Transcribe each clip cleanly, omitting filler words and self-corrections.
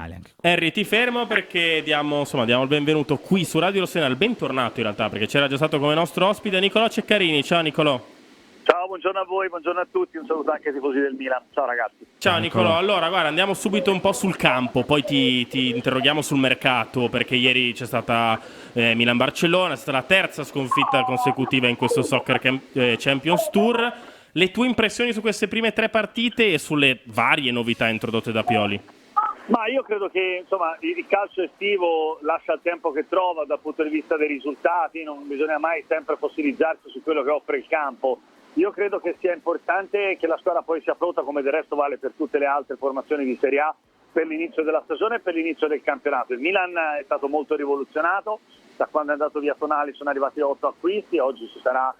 geniali anche. Harry, ti fermo perché diamo il benvenuto qui su Radio Rossonera, bentornato in realtà, perché c'era già stato come nostro ospite Nicolò Ceccarini. Ciao Nicolò. Ciao, buongiorno a voi, buongiorno a tutti, un saluto anche ai tifosi del Milan. Ciao ragazzi. Ciao Nicolò, allora guarda, andiamo subito un po' sul campo, poi ti interroghiamo sul mercato, perché ieri c'è stata Milan-Barcellona, è stata la terza sconfitta consecutiva in questo Soccer Champions Tour. Le tue impressioni su queste prime 3 partite e sulle varie novità introdotte da Pioli? Ma io credo che insomma il calcio estivo lascia il tempo che trova dal punto di vista dei risultati, non bisogna mai sempre fossilizzarsi su quello che offre il campo. Io credo che sia importante che la squadra poi sia pronta, come del resto vale per tutte le altre formazioni di Serie A, per l'inizio della stagione e per l'inizio del campionato. Il Milan è stato molto rivoluzionato, da quando è andato via Tonali sono arrivati 8 acquisti, oggi ci sarà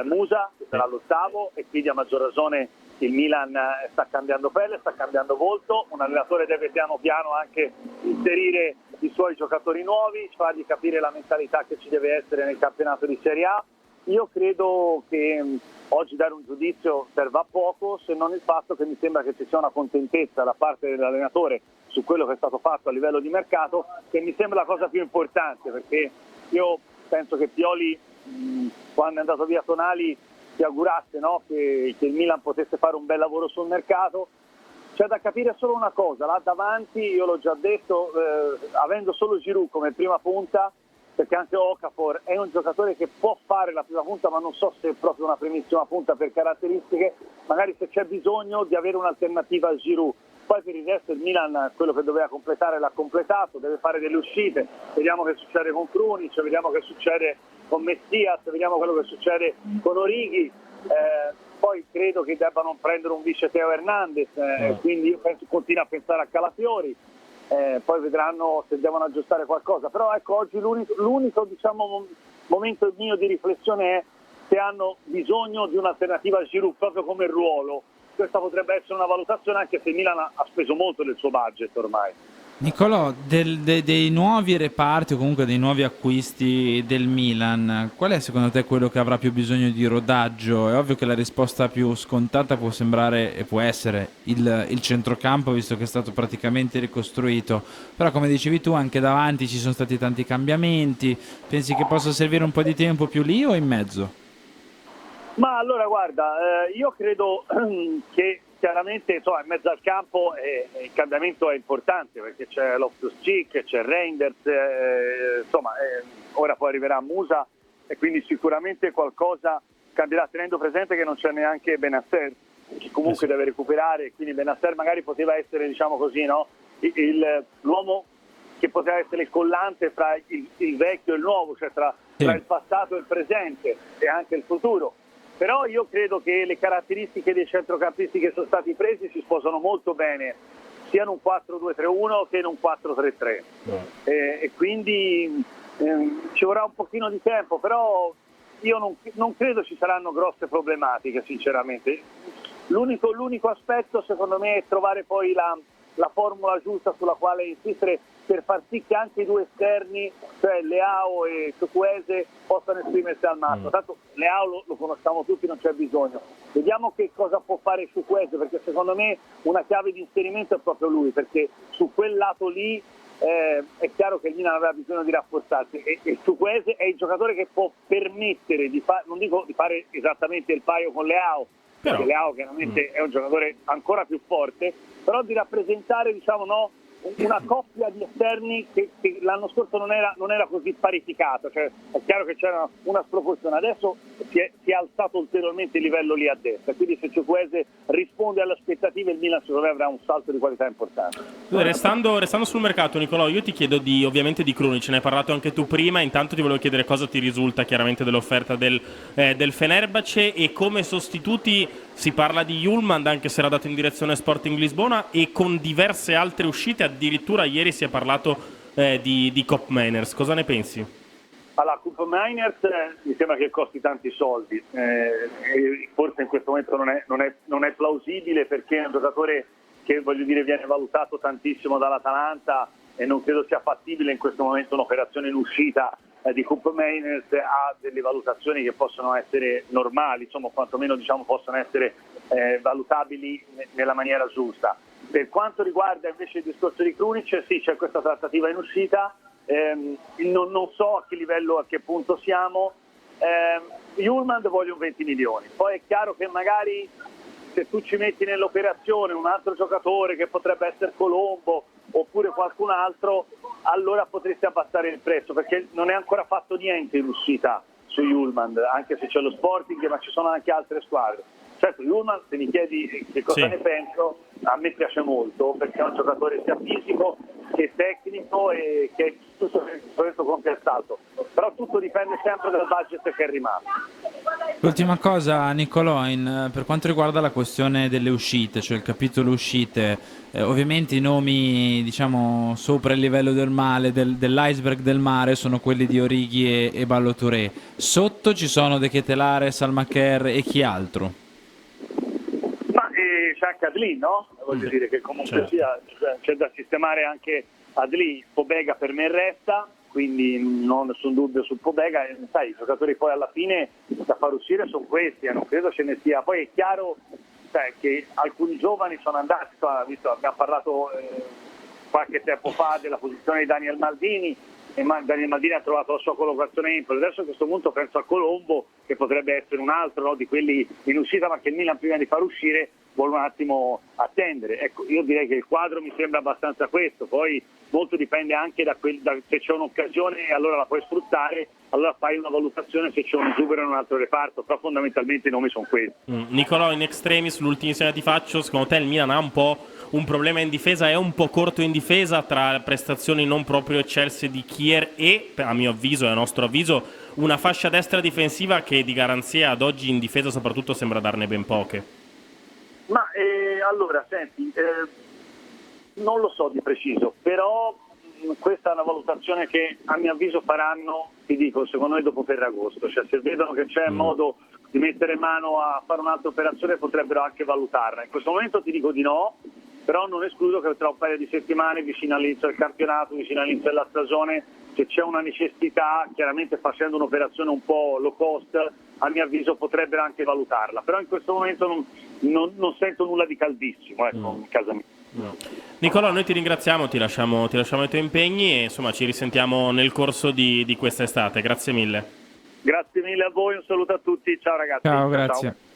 Musa, che sarà l'8º, e quindi a maggior ragione il Milan sta cambiando pelle, sta cambiando volto. Un allenatore deve piano piano anche inserire i suoi giocatori nuovi, fargli capire la mentalità che ci deve essere nel campionato di Serie A. Io credo che oggi dare un giudizio serva a poco, se non il fatto che mi sembra che ci sia una contentezza da parte dell'allenatore su quello che è stato fatto a livello di mercato, che mi sembra la cosa più importante, perché io penso che Pioli, quando è andato via Tonali, si augurasse, no, che il Milan potesse fare un bel lavoro sul mercato. C'è da capire solo una cosa, là davanti, io l'ho già detto, avendo solo Giroud come prima punta, perché anche Okafor è un giocatore che può fare la prima punta, ma non so se è proprio una primissima punta per caratteristiche, magari se c'è bisogno di avere un'alternativa a Giroud. Poi per il resto il Milan quello che doveva completare l'ha completato, deve fare delle uscite, vediamo che succede con Krunic, vediamo che succede con Messias, vediamo quello che succede con Origi, poi credo che debbano prendere un vice Teo Hernandez, quindi io continuo a pensare a Calafiori. Poi vedranno se devono aggiustare qualcosa, però ecco, oggi l'unico diciamo, momento mio di riflessione è se hanno bisogno di un'alternativa a Giroud proprio come ruolo. Questa potrebbe essere una valutazione, anche se Milan ha speso molto del suo budget ormai. Nicolò, dei nuovi reparti o comunque dei nuovi acquisti del Milan, qual è secondo te quello che avrà più bisogno di rodaggio? È ovvio che la risposta più scontata può sembrare e può essere il centrocampo, visto che è stato praticamente ricostruito, però come dicevi tu anche davanti ci sono stati tanti cambiamenti. Pensi che possa servire un po' di tempo più lì o in mezzo? Ma allora guarda, io credo che chiaramente insomma, in mezzo al campo il cambiamento è importante, perché c'è Loftus-Cheek, c'è Reinders, ora poi arriverà Musa e quindi sicuramente qualcosa cambierà, tenendo presente che non c'è neanche Benasser, che comunque deve recuperare, quindi Benasser magari poteva essere, diciamo così, no? L'uomo che poteva essere il collante fra il vecchio e il nuovo, cioè tra il passato e il presente e anche il futuro. Però io credo che le caratteristiche dei centrocampisti che sono stati presi si sposano molto bene, sia in un 4-2-3-1 che in un 4-3-3. E quindi ci vorrà un pochino di tempo, però io non credo ci saranno grosse problematiche, sinceramente. L'unico aspetto, secondo me, è trovare poi la formula giusta sulla quale insistere per far sì che anche i due esterni, cioè Leao e Chukwueze, possano esprimersi al massimo. Tanto Leao lo conosciamo tutti, non c'è bisogno. Vediamo che cosa può fare Chukwueze, perché secondo me una chiave di inserimento è proprio lui, perché su quel lato lì è chiaro che il Milan aveva bisogno di rafforzarsi e Chukwueze è il giocatore che può permettere di fare, non dico di fare esattamente il paio con Leao, perché Leao chiaramente è un giocatore ancora più forte, però di rappresentare, diciamo, no, una coppia di esterni che l'anno scorso non era così parificata, cioè è chiaro che c'era una sproporzione, adesso si è alzato ulteriormente il livello lì a destra, quindi se Chukwueze risponde alle aspettative il Milan secondo me avrà un salto di qualità importante. Restando sul mercato, Nicolò, io ti chiedo ovviamente di Krunic, ne hai parlato anche tu prima, intanto ti volevo chiedere cosa ti risulta chiaramente dell'offerta del Fenerbahce, e come sostituti si parla di Hjulmand, anche se era dato in direzione Sporting Lisbona, e con diverse altre uscite, addirittura ieri si è parlato di Koop Meiners. Cosa ne pensi? Allora, Koop Meiners mi sembra che costi tanti soldi, forse in questo momento non è plausibile, perché è un giocatore che, voglio dire, viene valutato tantissimo dall'Atalanta e non credo sia fattibile in questo momento un'operazione in uscita di Koop Meiners. Ha delle valutazioni che possono essere normali, insomma, quantomeno diciamo possono essere valutabili nella maniera giusta. Per quanto riguarda invece il discorso di Krunic, sì, c'è questa trattativa in uscita, non so a che livello, a che punto siamo. Hjulmand vogliono 20 milioni, poi è chiaro che magari se tu ci metti nell'operazione un altro giocatore che potrebbe essere Colombo oppure qualcun altro, allora potresti abbassare il prezzo, perché non è ancora fatto niente in uscita su Hjulmand, anche se c'è lo Sporting, ma ci sono anche altre squadre. Certo, Hjulmand, se mi chiedi che cosa ne penso, a me piace molto, perché è un giocatore sia fisico che tecnico e che è tutto compiazzato, però tutto dipende sempre dal budget che è rimasto. L'ultima cosa, Nicolò, per quanto riguarda la questione delle uscite, cioè il capitolo uscite, ovviamente i nomi, diciamo, sopra il livello del mare, dell'iceberg del mare, sono quelli di Origi e Ballo Touré. Sotto ci sono De Ketelaere, Salmaker e chi altro? Ma c'è anche Adli, no? Voglio dire che comunque c'è da sistemare anche Adli. Pobega per me resta, quindi non ho nessun dubbio su Pobega. Sai, i giocatori poi alla fine da far uscire sono questi, non credo ce ne sia. Poi è chiaro che alcuni giovani sono andati, abbiamo parlato qualche tempo fa della posizione di Daniel Maldini, e Daniel Maldini ha trovato la sua collocazione in Empoli. Adesso a questo punto penso a Colombo, che potrebbe essere un altro, no, di quelli in uscita, ma che il Milan prima di far uscire vuole un attimo attendere. Ecco, io direi che il quadro mi sembra abbastanza questo, poi molto dipende anche da se c'è un'occasione e allora la puoi sfruttare, allora fai una valutazione se c'è un esubero in un altro reparto, però fondamentalmente i nomi sono questi. Nicolò, in extremis, l'ultimissima che ti faccio, secondo te il Milan ha un po' un problema in difesa, è un po' corto in difesa tra prestazioni non proprio eccelse di Kier e, a mio avviso e a nostro avviso, una fascia destra difensiva che di garanzia ad oggi in difesa soprattutto sembra darne ben poche? Ma allora, senti, non lo so di preciso, però questa è una valutazione che a mio avviso faranno, ti dico, secondo me dopo Ferragosto, cioè se vedono che c'è modo di mettere mano a fare un'altra operazione potrebbero anche valutarla. In questo momento ti dico di no, però non escludo che tra un paio di settimane, vicino all'inizio del campionato, vicino all'inizio della stagione, se c'è una necessità, chiaramente facendo un'operazione un po' low cost, a mio avviso potrebbero anche valutarla, però in questo momento non sento nulla di caldissimo, ecco, in casa mia. No. Nicolò, noi ti ringraziamo, ti lasciamo ai tuoi impegni e insomma ci risentiamo nel corso di questa estate. Grazie mille. Grazie mille a voi, un saluto a tutti, ciao ragazzi. Ciao, grazie. Ciao.